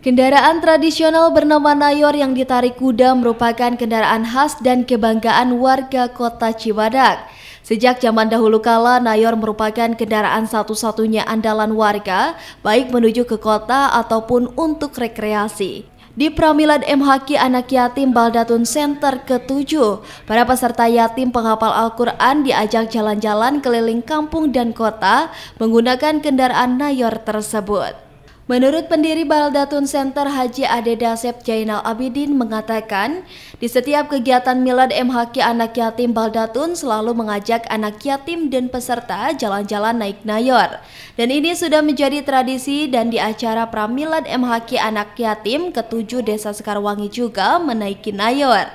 Kendaraan tradisional bernama Nayor yang ditarik kuda merupakan kendaraan khas dan kebanggaan warga kota Cibadak. Sejak zaman dahulu kala, Nayor merupakan kendaraan satu-satunya andalan warga, baik menuju ke kota ataupun untuk rekreasi. Di Pramilad MHQ Anak Yatim Baldatun Center ke-7, para peserta yatim penghafal Al-Quran diajak jalan-jalan keliling kampung dan kota menggunakan kendaraan Nayor tersebut. Menurut pendiri Baldatun Center Haji Ade Dasep Jainal Abidin mengatakan, di setiap kegiatan Milad MHQ Anak Yatim Baldatun selalu mengajak anak yatim dan peserta jalan-jalan naik Nayor. Dan ini sudah menjadi tradisi dan di acara Pramilad MHQ Anak Yatim ke-7 Desa Sekarwangi juga menaiki Nayor.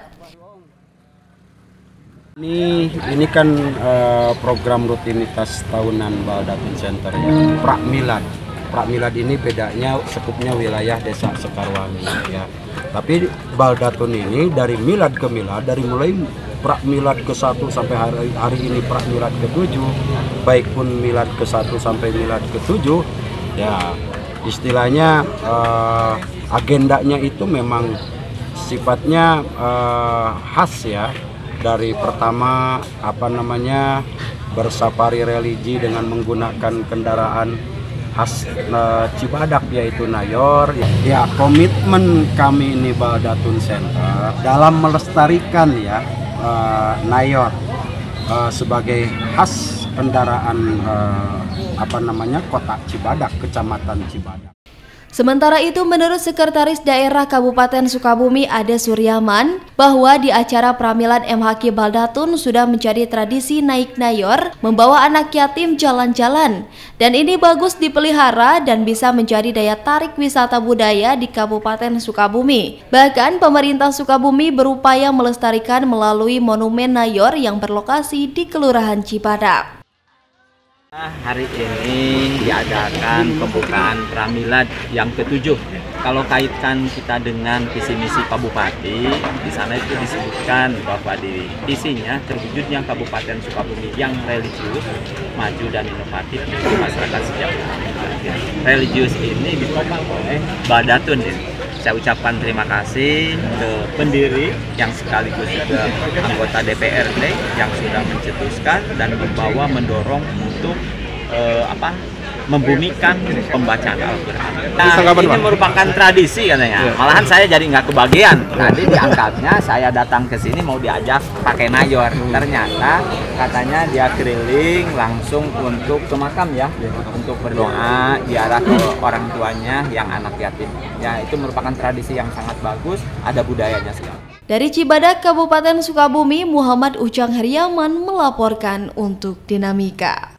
Ini kan program rutinitas tahunan Baldatun Center ya, Pramilad. Pramilad ini bedanya sekupnya wilayah Desa Sekarwangi ya. Tapi Baldatun ini dari milad ke milad, dari mulai Pramilad ke-1 sampai hari ini Pramilad ke-7, baik pun milad ke-1 sampai milad ke-7 ya, istilahnya agendanya itu memang sifatnya khas ya. Dari pertama bersafari religi dengan menggunakan kendaraan khas Cibadak yaitu Nayor. Ya, komitmen kami ini Baldatun Center dalam melestarikan ya Nayor sebagai khas kendaraan kota Cibadak, kecamatan Cibadak. Sementara itu, menurut Sekretaris Daerah Kabupaten Sukabumi Ade Suryaman, bahwa di acara Pramilad MHQ Baldatun sudah menjadi tradisi naik Nayor, membawa anak yatim jalan-jalan. Dan ini bagus dipelihara dan bisa menjadi daya tarik wisata budaya di Kabupaten Sukabumi. Bahkan pemerintah Sukabumi berupaya melestarikan melalui monumen Nayor yang berlokasi di Kelurahan Cibadak. Hari ini diadakan pembukaan Pramilad yang ke-7. Kalau kaitkan kita dengan visi misi Pak Bupati, di sana itu disebutkan bahwa di visinya terwujudnya Kabupaten Sukabumi yang religius, maju dan inovatif di masyarakat sejahtera. Religius ini ditopang oleh Baldatun. Saya ucapkan terima kasih ke pendiri yang sekaligus juga anggota DPRD yang sudah mencetuskan dan membawa mendorong untuk membumikan pembacaan Al-Quran. Nah, ini merupakan tradisi katanya. Malahan saya jadi nggak kebagian. Tadi diangkatnya saya datang ke sini mau diajak pakai Nayor. Ternyata katanya dia keliling langsung untuk ke makam ya, untuk berdoa, diarah ke orang tuanya yang anak yatim. Ya, itu merupakan tradisi yang sangat bagus, ada budayanya sekali. Dari Cibadak, Kabupaten Sukabumi, Muhammad Ujang Heriaman melaporkan untuk Dinamika.